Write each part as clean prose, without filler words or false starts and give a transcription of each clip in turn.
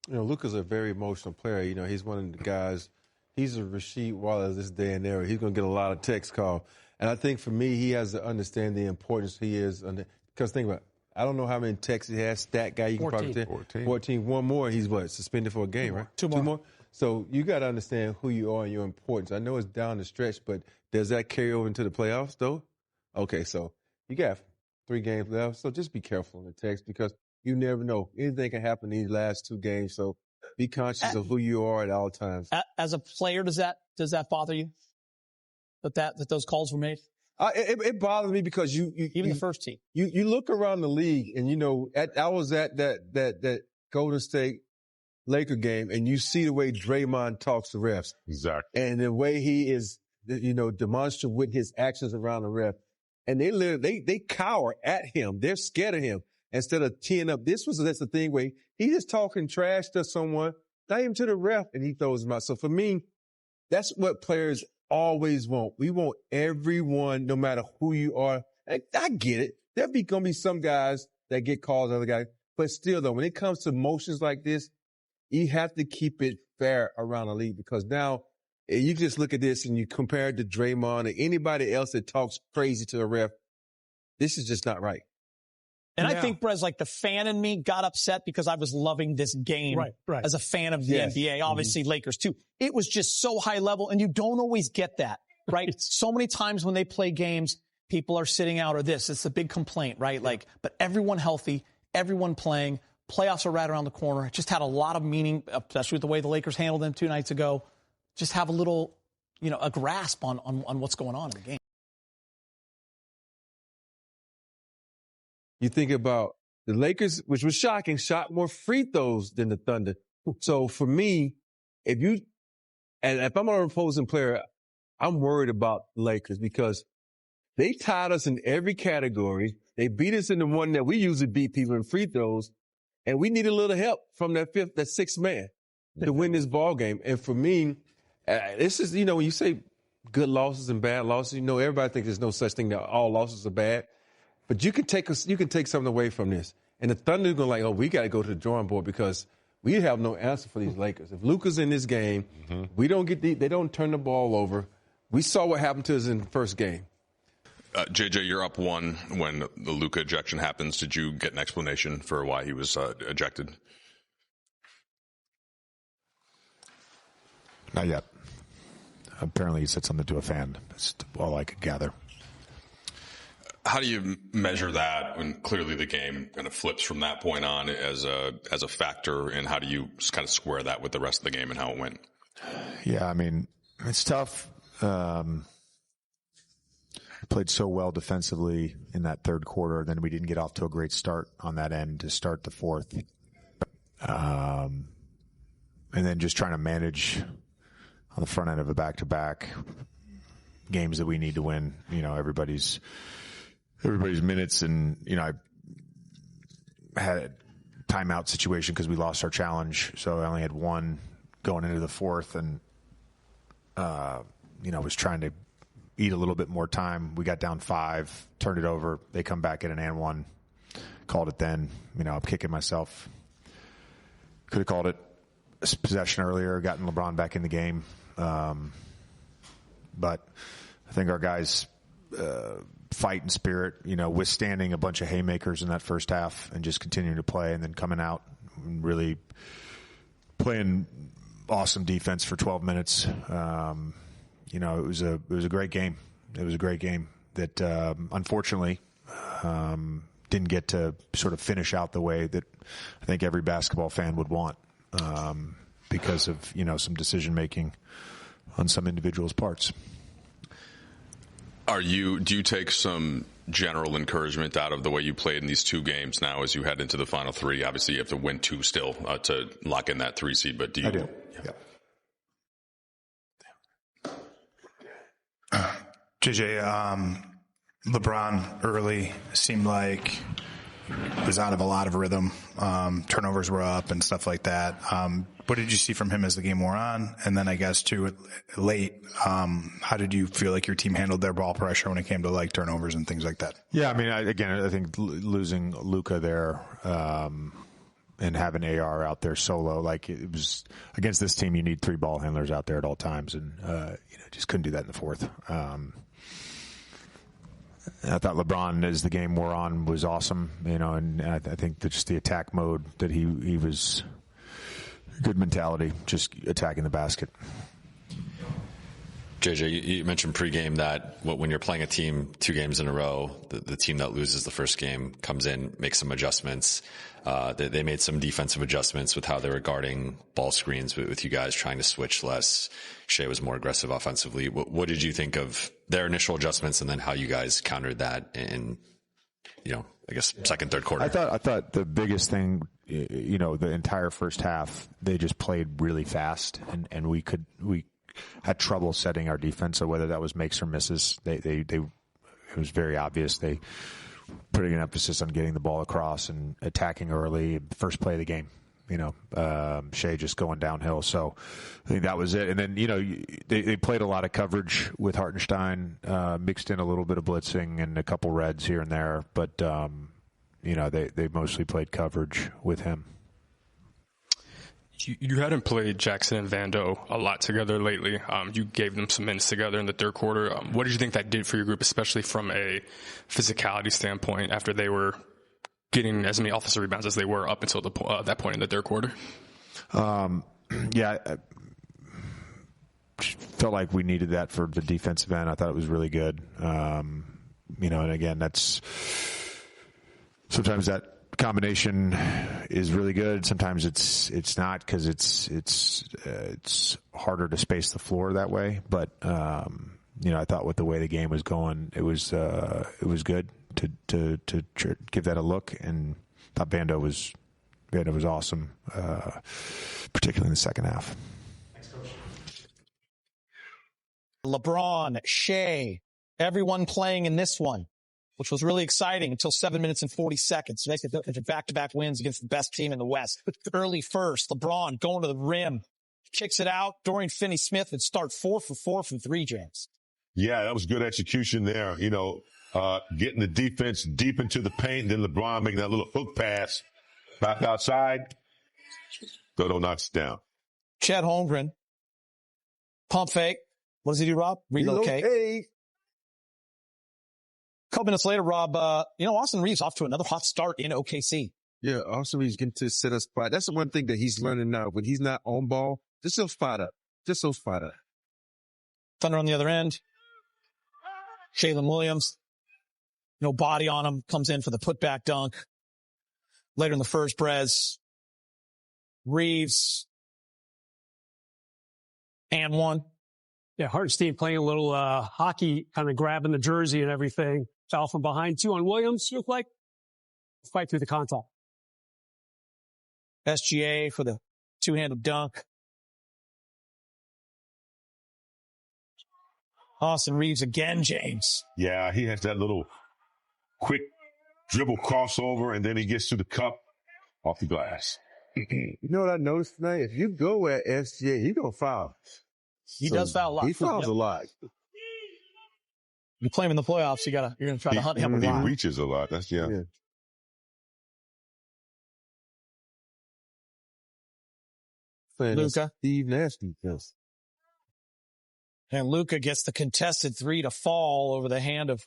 Luka's a very emotional player. He's one of the guys. He's a Rasheed Wallace of this day and era. He's going to get a lot of text call. And I think for me, he has to understand the importance he is. Because think about it. I don't know how many texts he has. Stat guy, you can 14. probably tell. 14. One more, he's suspended for a game, right? Two more. So you got to understand who you are and your importance. I know it's down the stretch, but does that carry over into the playoffs, though? Okay, so you got 3 games left. So just be careful on the text because you never know. Anything can happen in these last 2 games. So be conscious of who you are at all times. As a player, does that bother you? That those calls were made? It bothers me because even the first team. You look around the league and I was at that Golden State Laker game and you see the way Draymond talks to refs. Exactly. And the way he is, demonstrative with his actions around the ref. And they cower at him. They're scared of him instead of teeing up. That's the thing where he's just talking trash to someone, not even to the ref, and he throws him out. So for me, that's what players always want. We want everyone, no matter who you are. I get it. There'll be going to be some guys that get calls, other guys. But still, though, when it comes to motions like this, you have to keep it fair around the league because now you just look at this and you compare it to Draymond or anybody else that talks crazy to a ref. This is just not right. And I think, Brez, like the fan in me got upset because I was loving this game right. as a fan of the NBA. Obviously, Lakers too. It was just so high level, and you don't always get that, right? So many times when they play games, people are sitting out or this. It's a big complaint, right? But everyone healthy, everyone playing. Playoffs are right around the corner. It just had a lot of meaning, especially with the way the Lakers handled them 2 nights ago. Just have a little, a grasp on what's going on in the game. You think about the Lakers, which was shocking, shot more free throws than the Thunder. So for me, if I'm an opposing player, I'm worried about the Lakers because they tied us in every category. They beat us in the one that we usually beat people in free throws. And we need a little help from that 6th man to win this ball game. And for me, this is, when you say good losses and bad losses, everybody thinks there's no such thing that all losses are bad. But you can take something away from this. And the Thunder are going we got to go to the drawing board because we have no answer for these Lakers. If Luka's in this game, we don't they don't turn the ball over. We saw what happened to us in the first game. JJ, you're up 1 when the Luka ejection happens. Did you get an explanation for why he was ejected? Not yet. Apparently he said something to a fan. That's all I could gather. How do you measure that when clearly the game kind of flips from that point on as a factor, and how do you kind of square that with the rest of the game and how it went? Yeah, I mean, it's tough. Played so well defensively in that third quarter. Then we didn't get off to a great start on that end to start the fourth. And then just trying to manage on the front end of a back-to-back games that we need to win, everybody's minutes. And, I had a timeout situation because we lost our challenge. So I only had 1 going into the fourth and, was trying to eat a little bit more time. We got down 5, turned it over. They come back at an and 1, called it then. I'm kicking myself. Could have called it possession earlier, gotten LeBron back in the game. But I think our guys, fight and spirit, withstanding a bunch of haymakers in that first half and just continuing to play and then coming out and really playing awesome defense for 12 minutes. It was a great game. It was a great game that, unfortunately, didn't get to sort of finish out the way that I think every basketball fan would want, because of, some decision making on some individuals' parts. Do you take some general encouragement out of the way you played in these 2 games now as you head into the final 3? Obviously, you have to win 2 still to lock in that 3 seed, but do you? I do. Yeah. JJ, LeBron early seemed like was out of a lot of rhythm. Turnovers were up and stuff like that. What did you see from him as the game wore on? And then I guess too late, how did you feel like your team handled their ball pressure when it came to turnovers and things like that? Yeah, I mean, I think losing Luka there, and having AR out there solo. Like, it was against this team, you need 3 ball handlers out there at all times, and just couldn't do that in the fourth. I thought LeBron, as the game wore on, was awesome, and I think that just the attack mode that he was good mentality, just attacking the basket. JJ, you mentioned pregame that when you're playing a team 2 games in a row, the team that loses the first game comes in, makes some adjustments. They made some defensive adjustments with how they were guarding ball screens with you guys trying to switch less. Shea was more aggressive offensively. What did you think of their initial adjustments and then how you guys countered that in, I guess second, third quarter? I thought the biggest thing, the entire first half, they just played really fast, and we had trouble setting our defense. So whether that was makes or misses, it was very obvious. They putting an emphasis on getting the ball across and attacking early. First play of the game, Shea just going downhill. So I think that was it. And then, they played a lot of coverage with Hartenstein, mixed in a little bit of blitzing and a couple reds here and there. But, they mostly played coverage with him. You hadn't played Jackson and Vando a lot together lately. You gave them some minutes together in the third quarter. What did you think that did for your group, especially from a physicality standpoint, after they were getting as many offensive rebounds as they were up until that point in the third quarter? Yeah, I felt like we needed that for the defensive end. I thought it was really good. And again, that's sometimes that combination is really good. Sometimes it's not, because it's harder to space the floor that way. But I thought with the way the game was going, it was good to give that a look. And I thought Vando was awesome, particularly in the second half. LeBron, Shea, everyone playing in this one, which was really exciting until 7 minutes and 40 seconds. Back-to-back wins against the best team in the West. Early first, LeBron going to the rim, kicks it out. Dorian Finney-Smith would start 4 for 4 from 3, James. Yeah, that was good execution there. Getting the defense deep into the paint, then LeBron making that little hook pass back outside. Dodo knocks it down. Chet Holmgren, pump fake. What does he do, Rob? Relocate. Hey. A couple minutes later, Rob, Austin Reaves off to another hot start in OKC. Yeah, Austin Reaves getting to set a spot. That's the one thing that he's learning now. When he's not on ball, just so spot up. Thunder on the other end. Jalen Williams, no body on him, comes in for the putback dunk. Later in the first, Brez, Reaves, and one. Yeah, Hartenstein playing a little hockey, kind of grabbing the jersey and everything. Foul from behind 2 on Williams. Looked like fight through the contact. SGA for the 2-handed dunk. Austin Reaves again, James. Yeah, he has that little quick dribble crossover, and then he gets to the cup off the glass. You know what I noticed tonight? If you go at SGA, he's going to foul. He does foul a lot. He fouls a lot. You play him in the playoffs, you're going to try to hunt him a lot. He reaches a lot. That's, yeah. Luka. Steve Nash defense. And Luka gets the contested 3 to fall over the hand of,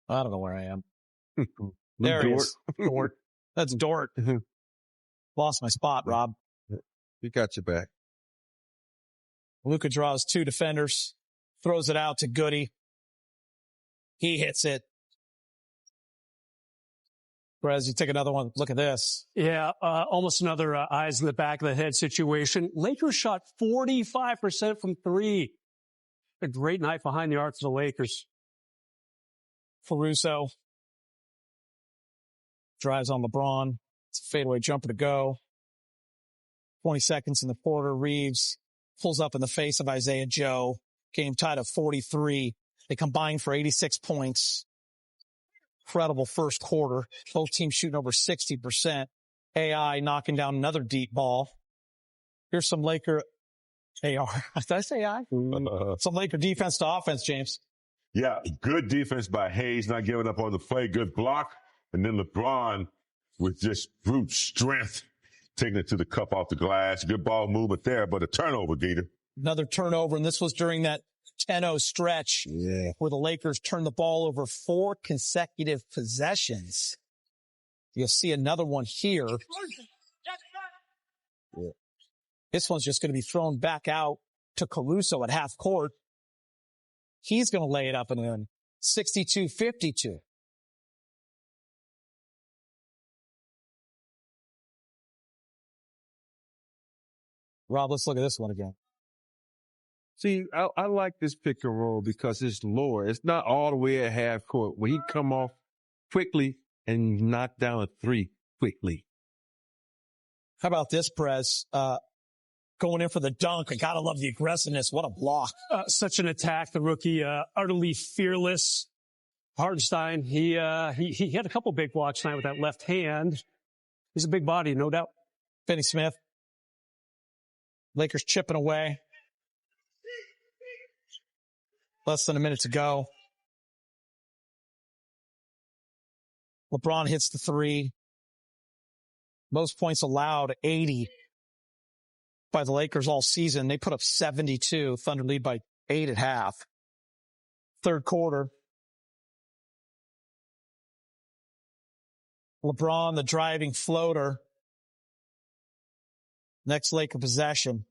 I don't know where I am. There he is. Dort. That's Dort. Lost my spot, Rob. We got you back. Luka draws 2 defenders, throws it out to Goody. He hits it. Whereas you take another one, look at this. Yeah, almost another eyes in the back of the head situation. Lakers shot 45% from 3. A great night behind the arc for the Lakers. Caruso drives on LeBron. It's a fadeaway jumper to go. 20 seconds in the quarter. Reaves pulls up in the face of Isaiah Joe. Game tied at 43. They combined for 86 points. Incredible first quarter. Both teams shooting over 60%. AI knocking down another deep ball. Here's some Laker AR. Did I say AI? Some Laker defense to offense, James. Yeah, good defense by Hayes, not giving up on the play. Good block. And then LeBron with just brute strength taking it to the cup off the glass. Good ball movement there, but a turnover, Gator. Another turnover, and this was during that 10-0 stretch where the Lakers turned the ball over 4 consecutive possessions. You'll see another one here. Yeah. This one's just going to be thrown back out to Caruso at half court. He's going to lay it up and in. 62-52. Rob, let's look at this one again. See, I like this pick and roll because it's lower. It's not all the way at half court where he come off quickly and knock down a 3 quickly. How about this, Perez? Going in for the dunk. I gotta love the aggressiveness. What a block. Such an attack. The rookie, utterly fearless. Hartenstein, he had a couple big blocks tonight with that left hand. He's a big body, no doubt. Finney Smith. Lakers chipping away. Less than a minute to go. LeBron hits the 3. Most points allowed, 80 by the Lakers all season. They put up 72. Thunder lead by 8 at half. Third quarter. LeBron, the driving floater. Next Laker possession.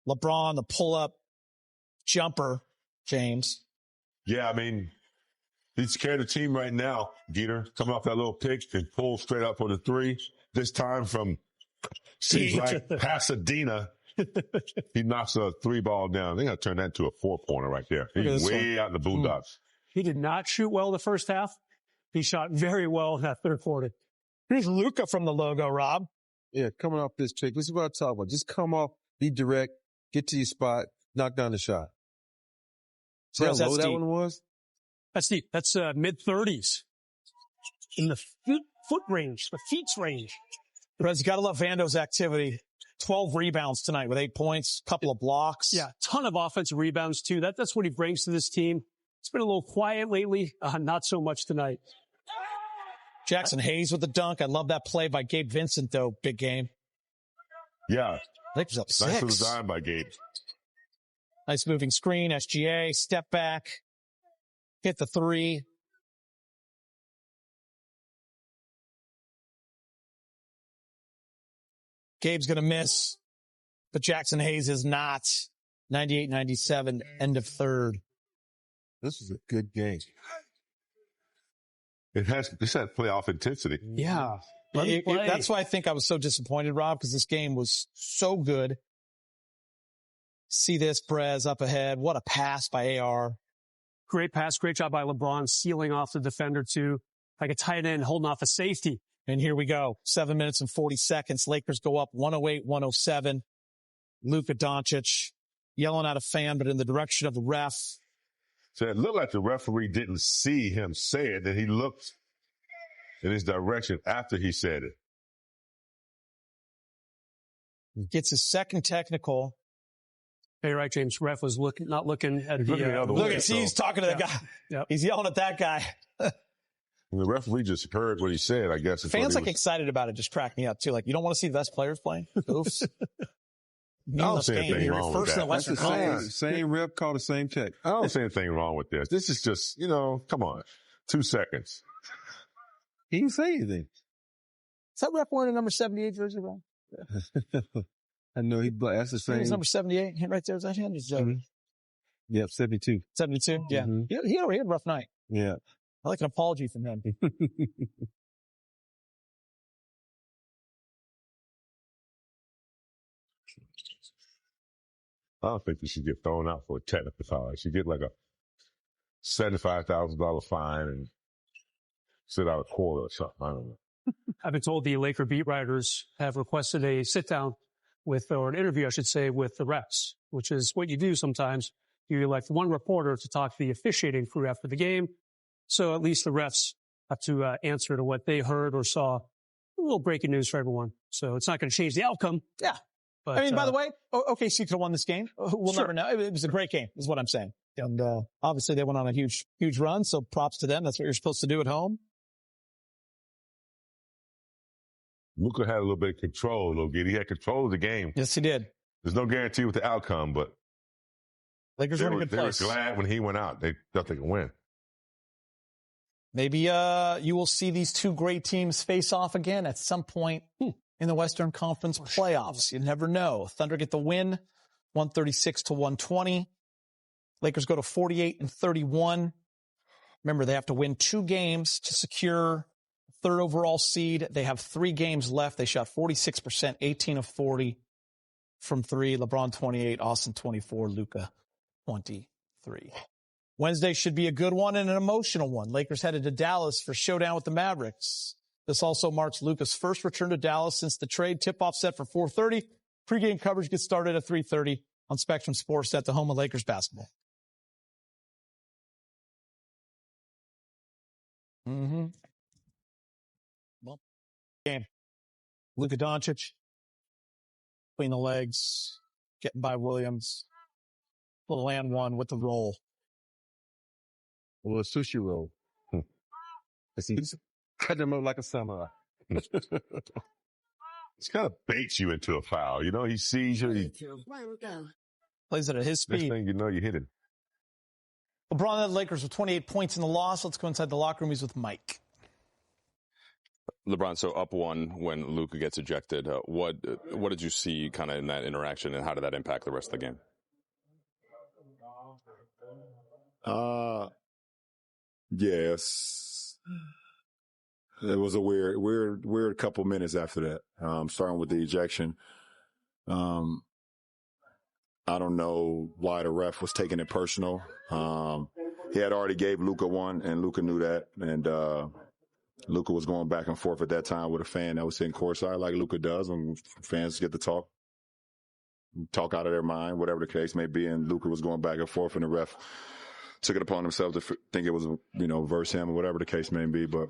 LeBron, the pull-up jumper. James. Yeah, I mean, he's carrying the team right now, Geeter. Coming off that little pick and pull straight up for the 3. This time from, seems like Pasadena. He knocks a 3 ball down. They're going to turn that into a 4-pointer right there. He's way out in the Boondocks. He did not shoot well the first half. He shot very well in that third quarter. Here's Luka from the logo, Rob. Yeah, coming off this pick. This is what I'm talking about. Just come off, be direct, get to your spot, knock down the shot. See how low that one was? That's deep. That's mid-30s. In the foot range, the feet's range. Perez, you gotta love Vando's activity. 12 rebounds tonight with 8 points, couple of blocks. Yeah, ton of offensive rebounds too. That's what he brings to this team. It's been a little quiet lately. Not so much tonight. Jackson Hayes with the dunk. I love that play by Gabe Vincent, though. Big game. Yeah. Lakers up 6. Nice little dime by Gabe. Nice moving screen. SGA, step back. Hit the 3. Gabe's going to miss, but Jackson Hayes is not. 98-97, end of third. This is a good game. This had playoff intensity. Yeah. That's why I think I was so disappointed, Rob, because this game was so good. See this, Perez up ahead. What a pass by AR. Great pass. Great job by LeBron sealing off the defender too. Like a tight end holding off a safety. And here we go. 7 minutes and 40 seconds. Lakers go up 108-107. Luka Doncic yelling at a fan, but in the direction of the ref. So it looked like the referee didn't see him say it, and he looked in his direction after he said it. Gets his second technical. Hey, right, James. Ref was not looking at the other Look way, at, he's talking to the guy. Yep. He's yelling at that guy. And the referee just heard what he said, I guess. Fans excited about it just crack me up too. Like, you don't want to see the best players playing? Goofs. I don't see anything wrong with that. In the Western Conference. Same rep, call the same check. I don't see anything wrong with this. This is just, come on. 2 seconds. He didn't say anything. Is that rep wearing a number 78 jersey, Rob? I know that's the same. He's number 78. Right there. Is that him? Yep, 72. 72? Yeah. Mm-hmm. He had a rough night. Yeah. I like an apology from him. I don't think you should get thrown out for a technical foul. You should get like a $75,000 fine and sit out a quarter or something. I don't know. I've been told the Laker beat writers have requested a sit down or an interview, I should say, with the refs, which is what you do sometimes. You elect one reporter to talk to the officiating crew after the game. So at least the refs have to answer to what they heard or saw. A little breaking news for everyone. So it's not going to change the outcome. Yeah. But, I mean, by the way, OKC could have won this game. We'll never know. It was a great game, is what I'm saying. And obviously they went on a huge run, so props to them. That's what you're supposed to do at home. Luka had a little bit of control, He had control of the game. Yes, he did. There's no guarantee with the outcome, but Lakers were in a good place. They were glad when he went out. They thought they could win. Maybe you will see these two great teams face off again at some point in the Western Conference playoffs. You never know. Thunder get the win, 136-120. Lakers go to 48-31. Remember, they have to win 2 games to secure third overall seed. They have 3 games left. They shot 46%, 18 of 40 from 3. LeBron 28, Austin 24, Luka 23. Wednesday should be a good one and an emotional one. Lakers headed to Dallas for showdown with the Mavericks. This also marks Luka's first return to Dallas since the trade. Tip-off set for 4:30. Pre-game coverage gets started at 3:30 on Spectrum Sports at the home of Lakers basketball. Well, game. Luka Doncic between the legs, getting by Williams. Little and one with the roll. Well, a sushi roll. He's cutting him up like a samurai. It's kind of baits you into a foul. He sees you. He Plays it at his next speed. thing you know, you hit it. LeBron led the Lakers with 28 points in the loss. Let's go inside the locker room. He's with Mike. LeBron, so up 1 when Luka gets ejected. What did you see kind of in that interaction, and how did that impact the rest of the game? Yes. It was a weird couple minutes after that. Starting with the ejection. I don't know why the ref was taking it personal. He had already gave Luka one, and Luka knew that. And Luka was going back and forth at that time with a fan that was sitting courtside, like Luka does, when fans get to talk out of their mind, whatever the case may be. And Luka was going back and forth, and the ref took it upon himself to think it was, verse him or whatever the case may be. But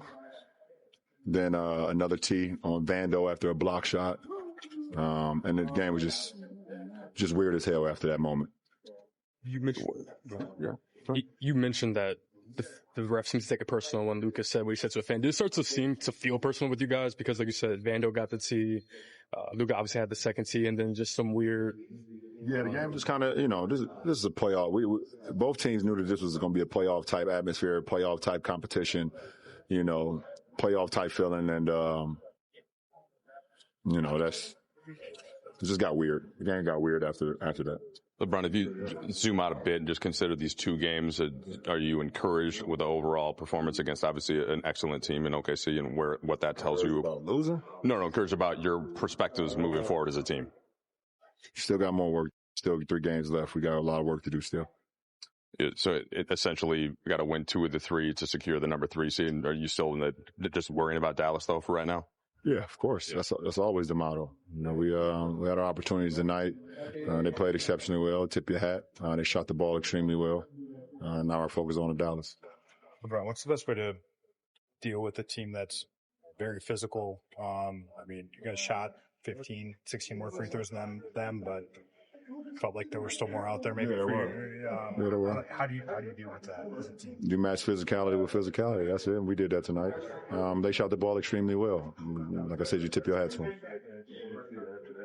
then another T on Vando after a block shot. And the game was just weird as hell after that moment. You mentioned that the ref seems to take it personal when Lucas said what he said to a fan. Did it start to seem to feel personal with you guys? Because like you said, Vando got the T, Luka obviously had the second T, and then just some weird. Yeah, the game was kind of, this is a playoff. We both teams knew that this was going to be a playoff type atmosphere, playoff type competition, playoff type feeling, and it just got weird. The game got weird after that. LeBron, if you zoom out a bit and just consider these 2 games, are you encouraged with the overall performance against obviously an excellent team in OKC and what that tells you? About losing? No, encouraged about your perspectives moving forward as a team. Still got more work. Still 3 games left. We got a lot of work to do still. So it essentially got to win 2 of the 3 to secure the number 3 seed. Are you still just worrying about Dallas though for right now? Yeah, of course. That's always the motto. We had our opportunities tonight. They played exceptionally well. Tip your hat. They shot the ball extremely well. Now our focus on the Dallas. LeBron, what's the best way to deal with a team that's very physical? You guys shot 15, 16 more free throws than them, but felt like there were still more out there. Maybe there were. How do you deal with that as a team? You match physicality with physicality. That's it. And we did that tonight. They shot the ball extremely well. Like I said, you tip your hat to them.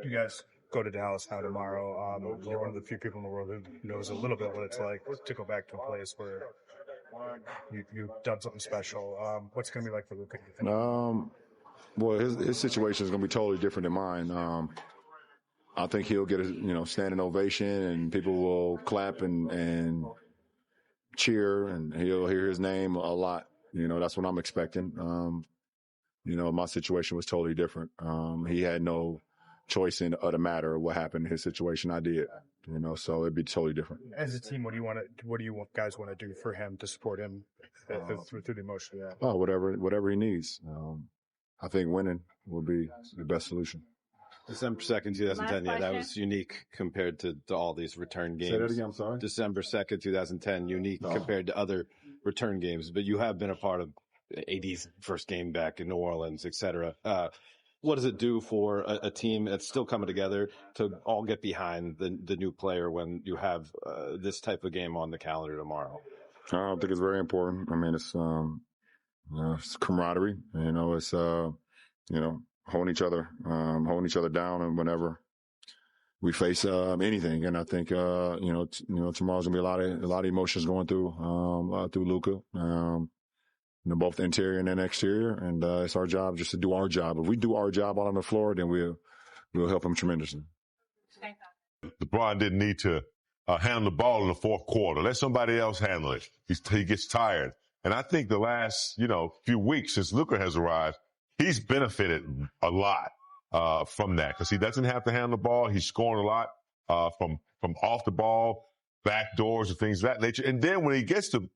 You guys go to Dallas now tomorrow. You're one of the few people in the world who knows a little bit what it's like to go back to a place where you've done something special. What's it going to be like for Luka? Well, his situation is going to be totally different than mine. I think he'll get a standing ovation, and people will clap and cheer, and he'll hear his name a lot. That's what I'm expecting. My situation was totally different. He had no choice in the matter of what happened in his situation. I did. So it'd be totally different. As a team, what do you guys want to do for him to support him through the emotion? Yeah. Oh, whatever he needs. I think winning will be the best solution. December 2nd, 2010. Yeah, that was unique compared to all these return games. Say that again, I'm sorry. December 2nd, 2010, unique compared to other return games. But you have been a part of AD's first game back in New Orleans, et cetera. What does it do for a team that's still coming together to all get behind the new player when you have this type of game on the calendar tomorrow? I think it's very important. It's camaraderie. It's holding each other down, and whenever we face anything. And I think tomorrow's gonna be a lot of emotions going through Luka. Both the interior and the exterior, and it's our job just to do our job. If we do our job on the floor, then we'll help him tremendously. LeBron didn't need to handle the ball in the fourth quarter. Let somebody else handle it. He gets tired. And I think the last, few weeks since Luka has arrived, he's benefited a lot from that because he doesn't have to handle the ball. He's scoring a lot from off the ball, back doors and things of that nature. And then when he gets to,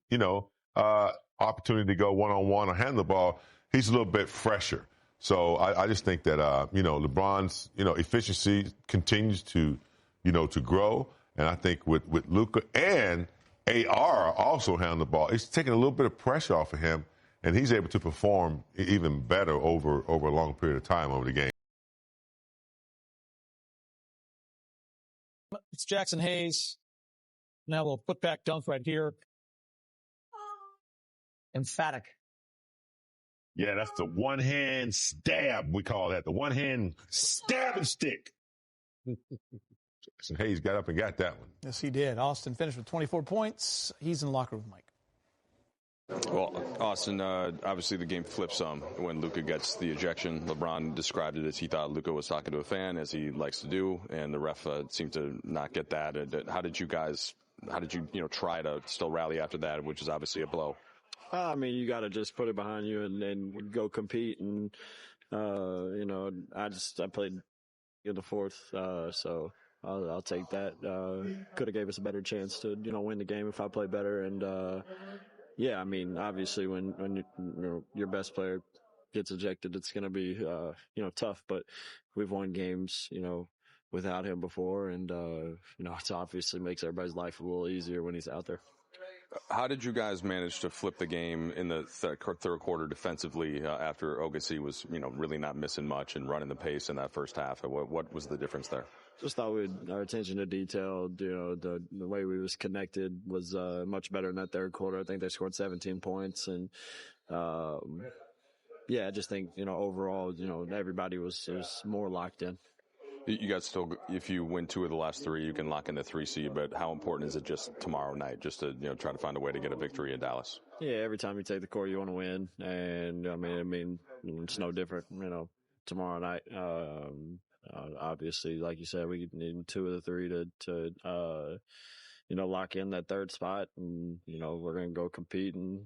opportunity to go one-on-one or handle the ball, he's a little bit fresher. So I just think that, LeBron's, efficiency continues to grow. And I think with Luka and AR also handling the ball, it's taking a little bit of pressure off of him, and he's able to perform even better over a long period of time over the game. It's Jackson Hayes. Now we'll put back dunk right here. Emphatic. Yeah, that's the one-hand stab, we call that. The one-hand stab and stick. Jackson Hayes got up and got that one. Yes, he did. Austin finished with 24 points. He's in the locker room with Mike. Well, Austin, obviously the game flips when Luka gets the ejection. LeBron described it as he thought Luka was talking to a fan, as he likes to do, and the ref seemed to not get that. How did you try to still rally after that, which is obviously a blow? I mean, you got to just put it behind you and then go compete. And, I played in the fourth, so I'll take that. Could have gave us a better chance to, win the game if I played better. And, I mean, obviously when your best player gets ejected, it's going to be, tough, but we've won games, without him before. And, it obviously makes everybody's life a little easier when he's out there. How did you guys manage to flip the game in the third quarter defensively after Ogassi was, really not missing much and running the pace in that first half? What was the difference there? Just thought our attention to detail, the way we was connected was much better in that third quarter. I think they scored 17 points, and I just think overall, everybody was more locked in. You guys still, if you win 2 of the last 3, you can lock in the 3 seed, but how important is it just tomorrow night, just to, try to find a way to get a victory in Dallas? Yeah, every time you take the court, you want to win. And I mean, it's no different, tomorrow night. Obviously, like you said, we need 2 of the 3 to lock in that third spot. And, we're going to go compete and,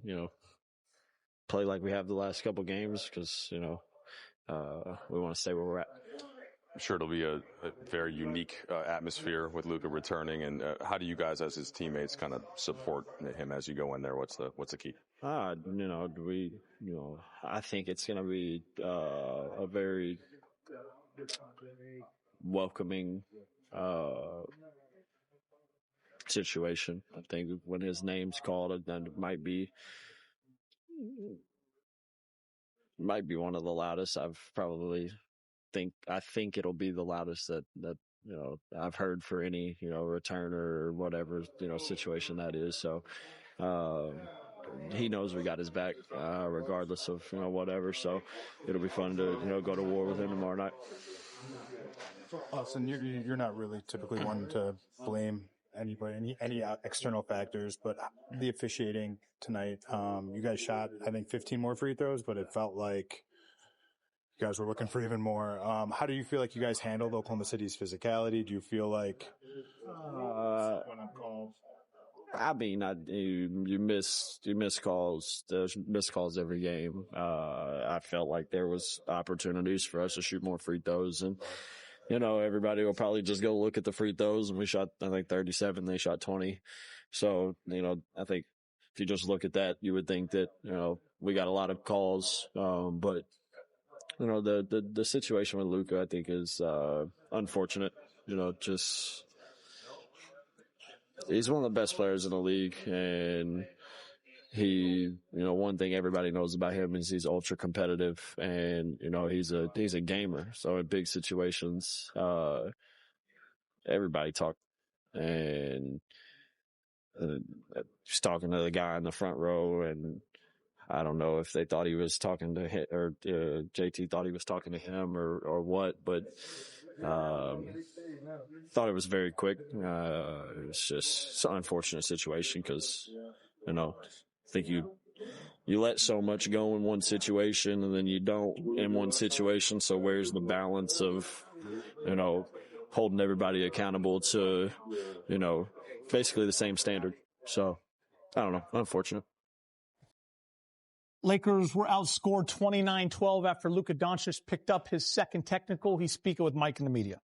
play like we have the last couple games because, we want to stay where we're at. I'm sure it'll be a very unique atmosphere with Luka returning. And how do you guys, as his teammates, kind of support him as you go in there? What's the key? I think it's going to be a very welcoming situation. I think when his name's called, then it might be one of the loudest I've probably. I think it'll be the loudest that I've heard for any return or whatever situation that is. So he knows we got his back regardless of whatever. So it'll be fun to go to war with him tomorrow night. Austin, you're not really typically one to blame anybody, any external factors, but the officiating tonight, you guys shot I think 15 more free throws, but it felt like you guys were looking for even more. How do you feel like you guys handled Oklahoma City's physicality? Do you feel like I mean, you miss calls. There's missed calls every game. I felt like there was opportunities for us to shoot more free throws, and everybody will probably just go look at the free throws. And we shot, I think, 37. They shot 20. So I think if you just look at that, you would think that we got a lot of calls, but. The situation with Luka, I think, is unfortunate. Just he's one of the best players in the league, and he, one thing everybody knows about him is he's ultra competitive, and he's a gamer. So in big situations, everybody talk, and he's talking to the guy in the front row, and I don't know if they thought he was talking to him, or JT thought he was talking to him, or what, but thought it was very quick. It was just an unfortunate situation because, I think you let so much go in one situation and then you don't in one situation. So where's the balance of, holding everybody accountable to, basically the same standard. So I don't know. Unfortunate. Lakers were outscored 29-12 after Luka Doncic picked up his second technical. He's speaking with Mike in the media.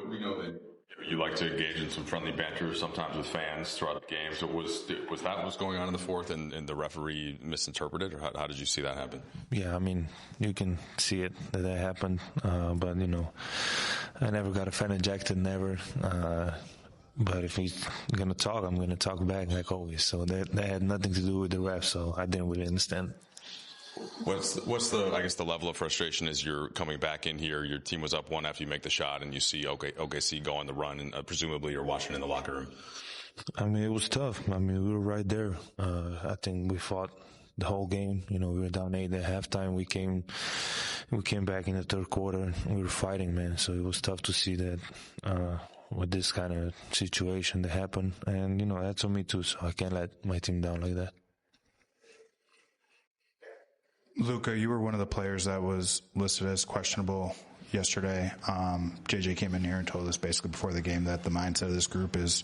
We know that you like to engage in some friendly banter sometimes with fans throughout the game. So was that what was going on in the fourth and the referee misinterpreted, or how did you see that happen? Yeah, you can see it that happened. But, I never got a fan ejected, never. But if he's going to talk, I'm going to talk back like always. So that had nothing to do with the ref, so I didn't really understand. What's the level of frustration as you're coming back in here? Your team was up one after you make the shot, and you see OKC go on the run, and presumably you're watching in the locker room. It was tough. We were right there. I think we fought the whole game. We were down 8 at halftime. We came back in the third quarter. We were fighting, man. So it was tough to see that with this kind of situation that happened. And, that's on me too, so I can't let my team down like that. Luka, you were one of the players that was listed as questionable yesterday. JJ came in here and told us basically before the game that the mindset of this group was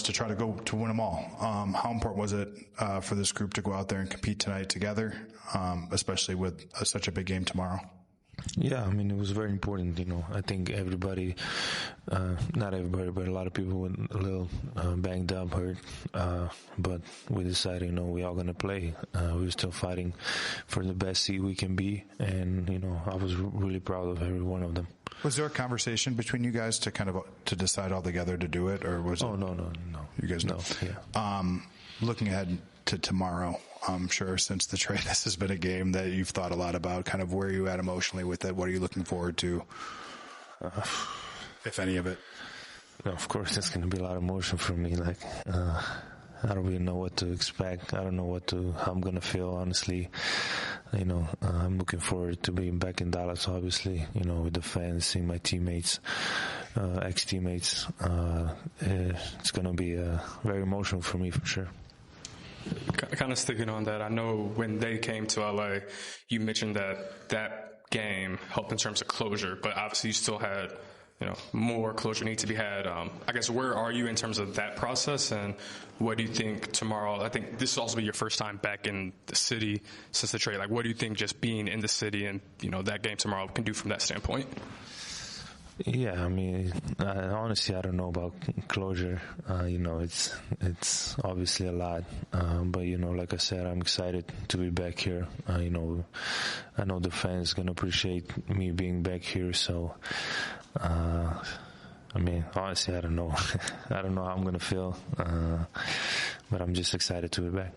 to try to go to win them all. How important was it for this group to go out there and compete tonight together, especially with such a big game tomorrow? Yeah, it was very important. I think everybody, not everybody, but a lot of people were a little banged up, hurt. But we decided, we're all going to play. We're still fighting for the best seed we can be. And, I was really proud of every one of them. Was there a conversation between you guys to decide all together to do it? Or was no. You guys know? Yeah. Looking ahead to tomorrow, I'm sure since the trade, this has been a game that you've thought a lot about. Kind of where are you at emotionally with it? What are you looking forward to, if any of it? Of course, there's going to be a lot of emotion for me. I don't really know what to expect. I don't know how I'm going to feel, honestly. I'm looking forward to being back in Dallas, obviously, with the fans, seeing my teammates, ex-teammates. It's going to be very emotional for me, for sure. Kind of sticking on that, I know when they came to LA, you mentioned that game helped in terms of closure, but obviously you still had, more closure need to be had. I guess where are you in terms of that process, and what do you think tomorrow? I think this will also be your first time back in the city since the trade. What do you think just being in the city and, that game tomorrow can do from that standpoint? Yeah, honestly, I don't know about closure. It's obviously a lot. But, like I said, I'm excited to be back here. I know the fans going to appreciate me being back here. So, honestly, I don't know. I don't know how I'm going to feel. But I'm just excited to be back.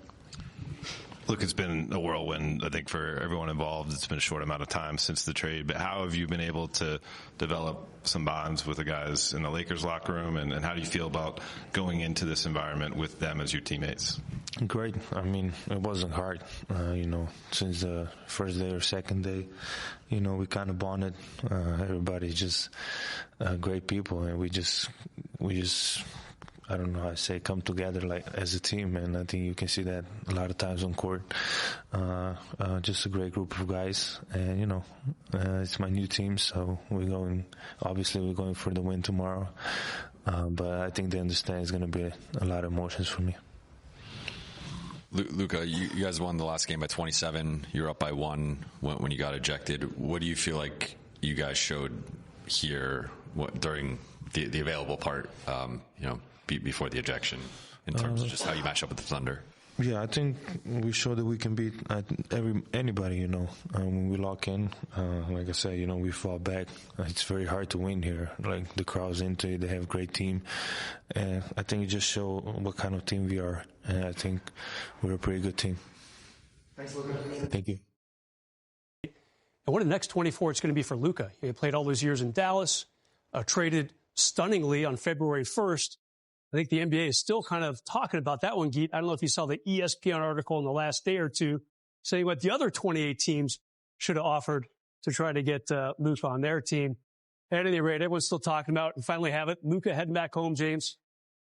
Look, it's been a whirlwind, I think, for everyone involved. It's been a short amount of time since the trade, but how have you been able to develop some bonds with the guys in the Lakers locker room, and how do you feel about going into this environment with them as your teammates? Great. It wasn't hard, since the first day or second day, we kind of bonded. Everybody's just great people, and we just I don't know how to say, come together as a team, and I think you can see that a lot of times on court. Just a great group of guys, and it's my new team, so we're going for the win tomorrow. But I think they understand it's going to be a lot of emotions for me. Luka, you guys won the last game by 27. You were up by 1 when you got ejected. What do you feel like you guys showed here during the available part? Before the ejection, in terms of just how you match up with the Thunder? Yeah, I think we showed that we can beat anybody, when we lock in. Like I said, we fall back. It's very hard to win here. The crowd's into it. They have a great team. And I think it just shows what kind of team we are. And I think we're a pretty good team. Thanks, Luka. Thank you. And what are the next 24 it's going to be for Luka? He played all those years in Dallas, traded stunningly on February 1st. I think the NBA is still kind of talking about that one, Geet. I don't know if you saw the ESPN article in the last day or two saying what the other 28 teams should have offered to try to get Luka on their team. At any rate, everyone's still talking about and finally have it. Luka heading back home, James.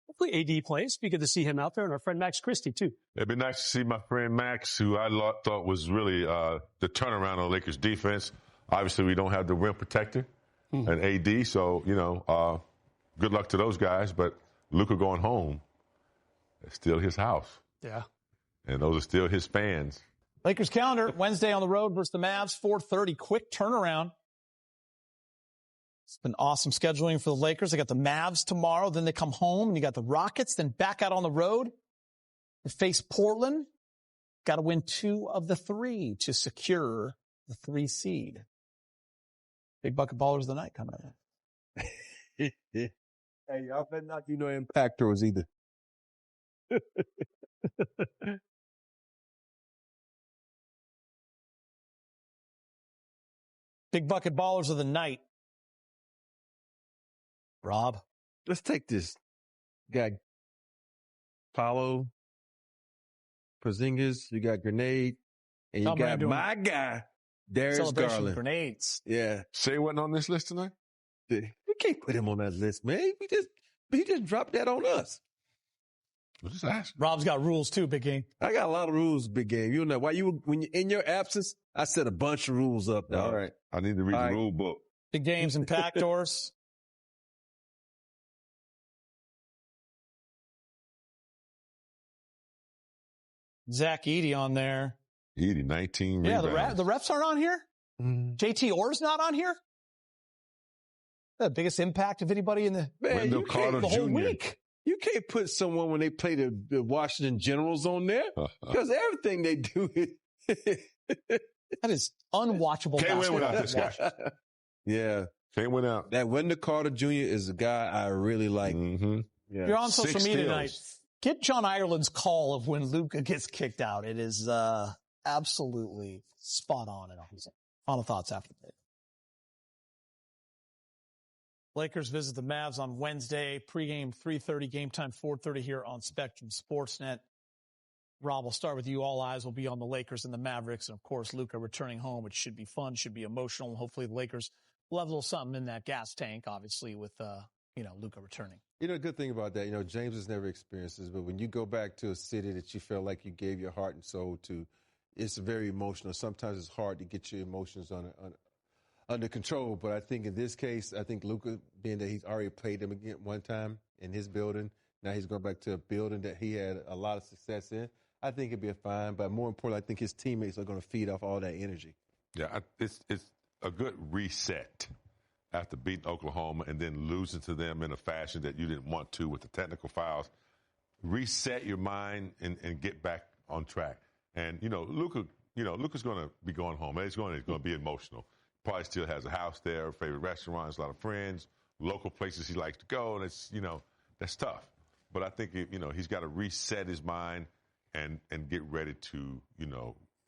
Hopefully AD plays. Be good to see him out there, and our friend Max Christie, too. It'd be nice to see my friend Max, who I thought was really the turnaround on Lakers defense. Obviously, we don't have the rim protector and AD, so, good luck to those guys. But Luka going home, it's still his house. Yeah. And those are still his fans. Lakers calendar, Wednesday on the road versus the Mavs, 4:30, quick turnaround. It's been awesome scheduling for the Lakers. They got the Mavs tomorrow, then they come home, and you got the Rockets, then back out on the road. They face Portland. Got to win 2 of the 3 to secure the 3 seed. Big bucket ballers of the night coming up. Hey, y'all better not do no impact throws either. Big bucket ballers of the night. Rob. Let's take this. You got Paulo, Porzingis, you got Grenade, and you got my guy, Darius Garland. Grenades. Yeah. Shea wasn't on this list tonight? We can't put him on that list, man. He just dropped that on us. We'll just ask. Rob's got rules too, Big Game. I got a lot of rules, Big Game. You know, when you're in your absence, I set a bunch of rules up. Dog. All right. I need to read the rule book. Big Games and Packdoors. Zach Edey on there. Edey, 19 Yeah, rebounds. the refs aren't on here? JT Orr's not on here? The biggest impact of anybody in the whole week. You can't put someone when they play the Washington Generals on there because everything they do that is unwatchable. Can't win without this guy. Yeah. Can't win out. That Wendell Carter Jr. is a guy I really like. Mm-hmm. Yeah. You're on social media tonight. Get John Ireland's call of when Luka gets kicked out. It is absolutely spot on. Final thoughts after that. Lakers visit the Mavs on Wednesday. Pregame 3:30, game time 4:30 here on Spectrum Sportsnet. Rob, we'll start with you. All eyes will be on the Lakers and the Mavericks. And, of course, Luka returning home. It should be fun, should be emotional. And hopefully the Lakers will have a little something in that gas tank, obviously, with, Luka returning. The good thing about that, James has never experienced this, but when you go back to a city that you felt like you gave your heart and soul to, it's very emotional. Sometimes it's hard to get your emotions under control, but I think in this case, Luka, being that he's already played them again one time in his building, now he's going back to a building that he had a lot of success in. I think it'd be fine, but more importantly, I think his teammates are going to feed off all that energy. Yeah, it's a good reset after beating Oklahoma and then losing to them in a fashion that you didn't want to with the technical fouls. Reset your mind and get back on track. And, Luka's going to be going home. It's going to be emotional. Probably still has a house there, favorite restaurants, a lot of friends, local places he likes to go. And it's, that's tough. But I think, he's got to reset his mind and get ready to,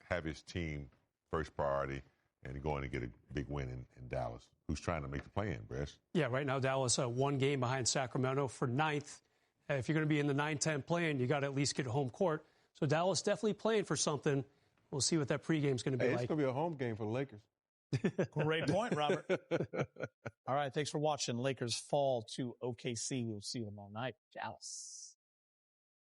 have his team first priority and go in and get a big win in Dallas. Who's trying to make the play-in, Bress? Yeah, right now Dallas 1 game behind Sacramento for 9th. If you're going to be in the 9-10 play-in, you got to at least get home court. So Dallas definitely playing for something. We'll see what that pregame is going to be like. It's going to be a home game for the Lakers. Great point, Robert. All right, thanks for watching. Lakers fall to OKC. We'll see you tomorrow night. Dallas.